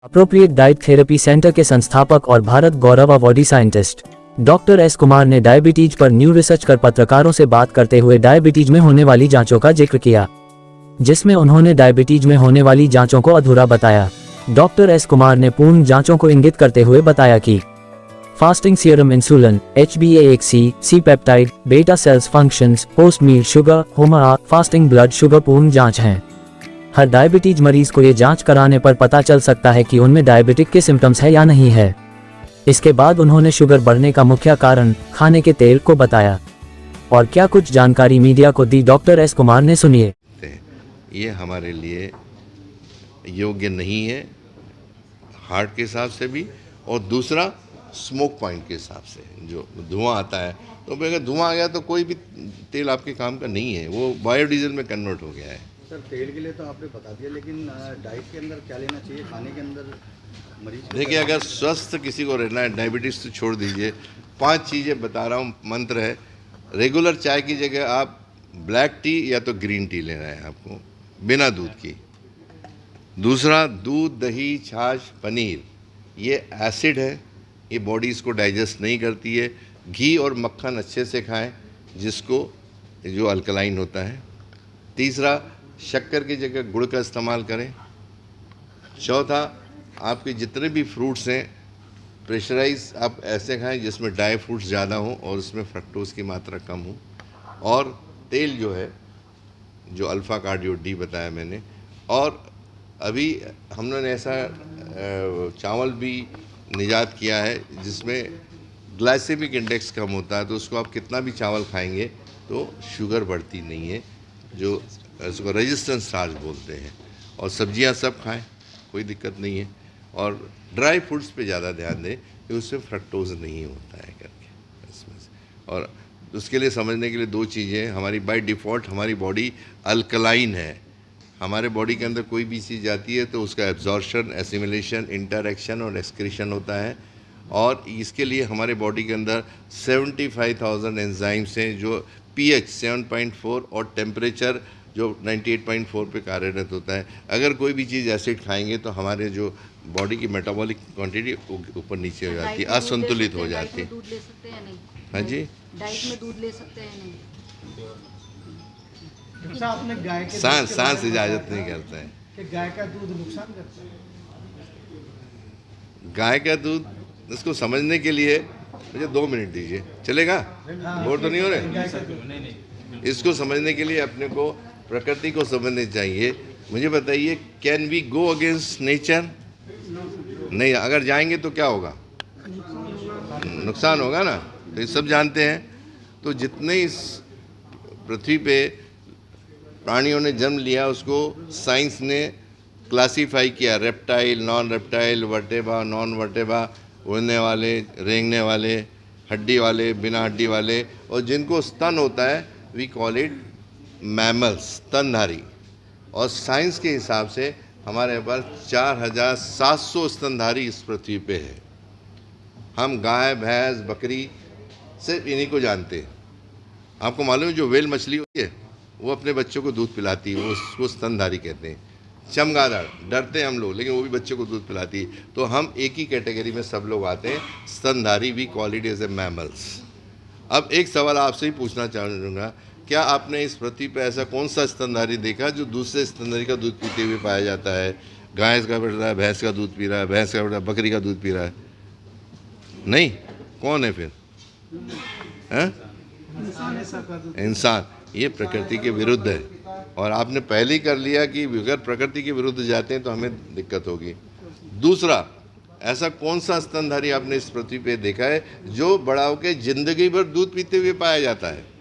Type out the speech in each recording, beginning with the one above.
Appropriate diet therapy centre के संस्थापक और Bharat Gaurav awardee scientist doctor S Kumar ने डायबिटीज पर न्यू रिसर्च कर पत्रकारों से बात करते हुए डायबिटीज में होने वाली जांचों का जिक्र किया, जिसमें उन्होंने डायबिटीज में होने वाली जांचों को अधूरा बताया। डॉक्टर एस कुमार ने पूर्ण जांचों को इंगित करते हुए बताया कि fasting serum insulin, HbA1c, C peptide, beta cells functions, post meal sugar, HOMA, fasting blood sugar पूर्ण जांच हैं। हर डायबिटीज मरीज को ये जांच कराने पर पता चल सकता है कि उनमें डायबिटिक के सिम्टम्स है या नहीं है। इसके बाद उन्होंने शुगर बढ़ने का मुख्य कारण खाने के तेल को बताया और क्या कुछ जानकारी मीडिया को दी डॉक्टर एस कुमार ने, सुनिए। ये हमारे लिए योग्य नहीं है हार्ट के हिसाब से भी, और दूसरा स्मोक पॉइंट के हिसाब से जो धुआं आता है, तो अगर धुआं आ गया तो कोई भी तेल आपके काम का नहीं है, वो बायोडीजल में कन्वर्ट हो गया है। सर तेल के लिए तो आपने बता दिया, लेकिन डाइट के अंदर क्या लेना चाहिए, खाने के अंदर मरीज? देखिए, अगर स्वस्थ किसी को रहना है, डायबिटीज़ तो छोड़ दीजिए, 5 चीज़ें बता रहा हूँ, मंत्र है। रेगुलर चाय की जगह आप ब्लैक टी या तो ग्रीन टी लेना है आपको, बिना दूध की। दूसरा, दूध, दही, छाछ, पनीर, ये एसिड है, ये बॉडी इसको डाइजेस्ट नहीं करती है। घी और मक्खन अच्छे से खाएं, जिसको जो अल्कलाइन होता है। तीसरा, शक्कर की जगह गुड़ का इस्तेमाल करें। चौथा, आपके जितने भी फ्रूट्स हैं प्रेशराइज आप ऐसे खाएं जिसमें ड्राई फ्रूट्स ज़्यादा हों और उसमें फ्रक्टोज की मात्रा कम हो। और तेल जो है, जो अल्फ़ा कार्डियो डी बताया मैंने, और अभी हमने ऐसा चावल भी निजात किया है जिसमें ग्लाइसेमिक इंडेक्स कम होता है, तो उसको आप कितना भी चावल खाएंगे तो शुगर बढ़ती नहीं है, जो इसको रेजिस्टेंस स्टार्च बोलते हैं। और सब्जियां सब खाएं, कोई दिक्कत नहीं है। और ड्राई फ्रूट्स पे ज़्यादा ध्यान दें कि उससे फ्रक्टोज नहीं होता है करके इसमें से। और उसके लिए समझने के लिए 2 चीज़ें, हमारी बाय डिफ़ॉल्ट हमारी बॉडी अल्कलाइन है। हमारे बॉडी के अंदर कोई भी चीज़ जाती है तो उसका एब्जॉर्प्शन, एसिमिलेशन, इंटरैक्शन और एक्सक्रीशन होता है। और इसके लिए हमारे बॉडी के अंदर 75,000 एंजाइम्स हैं, जो pH 7.4 और टेम्परेचर जो 98.4 पे कार्यरत होता है। अगर कोई भी चीज़ एसिड खाएंगे तो हमारे जो बॉडी की मेटाबॉलिक क्वांटिटी ऊपर नीचे हो जाती है, असंतुलित हो जाती है। दूध ले सकते हैं नहीं? हाँ जी, डाइट में दूध ले सकते हैं नहीं? आपने गाय के सांस इजाज़त नहीं करता है कि गाय का दूध नुकसान करता है। गाय का दूध, इसको समझने के लिए मुझे 2 मिनट दीजिए, चलेगा? बोर तो नहीं हो रहे? इसको समझने के लिए अपने को प्रकृति को समझने चाहिए। मुझे बताइए, can we go against nature? नहीं, अगर जाएंगे तो क्या होगा? नुकसान होगा ना, तो ये सब जानते हैं। तो जितने इस पृथ्वी पे प्राणियों ने जन्म लिया, उसको साइंस ने क्लासीफाई किया, reptile, non reptile, vertebra, non vertebra, उड़ने वाले, रेंगने वाले, हड्डी वाले, बिना हड्डी वाले, और जिनको स्तन होता है वी कॉल इट मैमल्स, स्तनधारी। और साइंस के हिसाब से हमारे पास 4700 स्तनधारी इस पृथ्वी पे है। हम गाय, भैंस, बकरी सिर्फ इन्हीं को जानते हैं। आपको मालूम है जो व्हेल मछली होती है वो अपने बच्चों को दूध पिलाती है, वो उसको स्तनधारी कहते हैं। चमगादड़, डरते हैं हम लोग, लेकिन वो भी बच्चों को दूध पिलाती है। तो हम एक ही कैटेगरी में सब लोग आते हैं, स्तनधारी, we call it as a mammals. अब एक सवाल आपसे ही पूछना चाहूँगा, क्या आपने इस पृथ्वी पर ऐसा कौन सा स्तनधारी देखा जो दूसरे स्तनधारी का दूध पीते हुए पाया जाता है? गाय का बेटा भैंस का दूध पी रहा है, भैंस का बेटा बकरी का दूध पी रहा है? नहीं, कौन है फिर? हैं? इंसान। ये प्रकृति के विरुद्ध है, और आपने पहले ही कर लिया कि अगर प्रकृति के विरुद्ध जाते हैं तो हमें दिक्कत होगी। दूसरा, ऐसा कौन सा स्तनधारी आपने इस पृथ्वी पे देखा है जो बड़ा होकर जिंदगी भर दूध पीते हुए पाया जाता है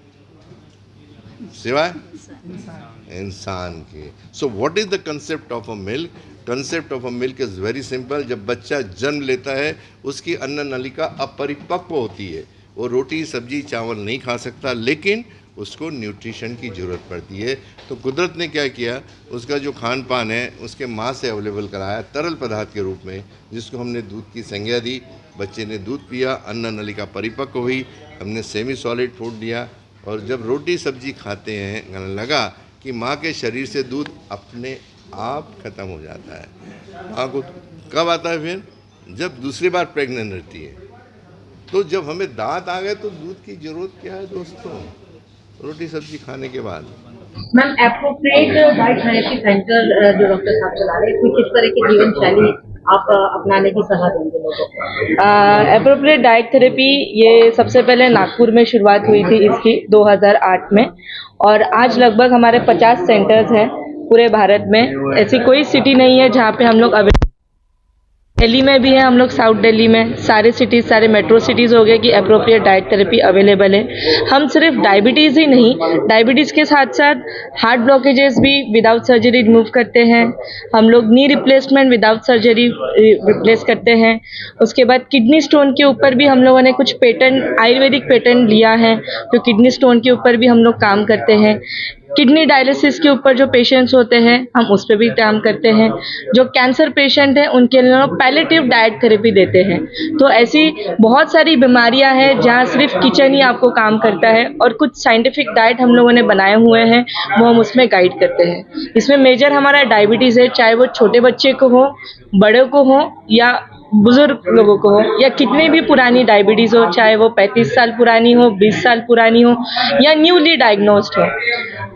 सिवाय इंसान के? So what is the concept of a milk? Concept of a milk is very simple. जब बच्चा जन्म लेता है उसकी अन्न नलिका अपरिपक्व होती है, वो रोटी, सब्जी, चावल नहीं खा सकता, लेकिन उसको न्यूट्रिशन की ज़रूरत पड़ती है। तो कुदरत ने क्या किया, उसका जो खान पान है उसके माँ से अवेलेबल कराया तरल पदार्थ के रूप में, जिसको हमने दूध की संज्ञा दी। बच्चे ने दूध पिया, अन्न नलिका परिपक्व हुई, हमने सेमी सॉलिड फूड दिया, और जब रोटी सब्जी खाते हैं लगा कि माँ के शरीर से दूध अपने आप खत्म हो जाता है। माँ को कब आता है फिर? जब दूसरी बार प्रेग्नेंट रहती है। तो जब हमें दांत आ गए तो दूध की जरूरत क्या है दोस्तों, रोटी सब्जी खाने के बाद। Ma'am, appropriate diet therapy centre जो डॉक्टर साहब चला रहे हैं, इसमें किस तरह की जीवन शैली आप अपनाने की सलाह देंगे लोगों को? एप्रोप्रिएट डाइट थेरेपी ये सबसे पहले नागपुर में शुरुआत हुई थी इसकी 2008 में, और आज लगभग हमारे 50 सेंटर्स हैं पूरे भारत में। ऐसी कोई सिटी नहीं है जहाँ पे हम लोग दिल्ली में भी है, हम लोग साउथ दिल्ली में, सारे सिटीज़, सारे मेट्रो सिटीज़ हो गए कि एप्रोप्रिएट डाइट थेरेपी अवेलेबल है। हम सिर्फ डायबिटीज़ ही नहीं, डायबिटीज़ के साथ साथ हार्ट ब्लॉकेजेस भी विदाउट सर्जरी रिमूव करते हैं। हम लोग knee replacement without surgery replace करते हैं। उसके बाद किडनी स्टोन के ऊपर भी हम लोगों ने कुछ पेटेंट, आयुर्वेदिक पेटेंट लिया है, जो किडनी स्टोन के ऊपर भी हम लोग काम करते हैं। किडनी डायलिसिस के ऊपर जो पेशेंट्स होते हैं, हम उस पर भी काम करते हैं। जो कैंसर पेशेंट हैं, उनके लिए हम पैलेटिव डाइट थेरेपी देते हैं। तो ऐसी बहुत सारी बीमारियां हैं जहां सिर्फ किचन ही आपको काम करता है, और कुछ साइंटिफिक डाइट हम लोगों ने बनाए हुए हैं, वो हम उसमें गाइड करते हैं। इसमें मेजर हमारा डायबिटीज़ है, चाहे वो छोटे बच्चे को हो, बड़े को हो, या बुजुर्ग लोगों को हो, या कितनी भी पुरानी डायबिटीज़ हो, चाहे वो 35 साल पुरानी हो, 20 साल पुरानी हो, या न्यूली डायग्नोस्ड हो।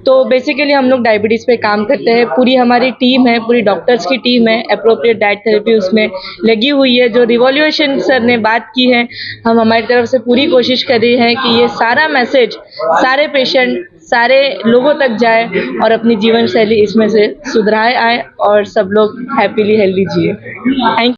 तो बेसिकली हम लोग डायबिटीज़ पे काम करते हैं। पूरी हमारी टीम है, पूरी डॉक्टर्स की टीम है, एप्रोप्रिएट डाइट थेरेपी उसमें लगी हुई है। जो रिवॉल्यूशन सर ने बात की है, हम हमारी तरफ से पूरी कोशिश कर रही हैं कि ये सारा मैसेज सारे पेशेंट, सारे लोगों तक जाए, और अपनी जीवन शैली इसमें से सुधराए आए, और सब लोग हैप्पीली हेल्दी जिए। थैंक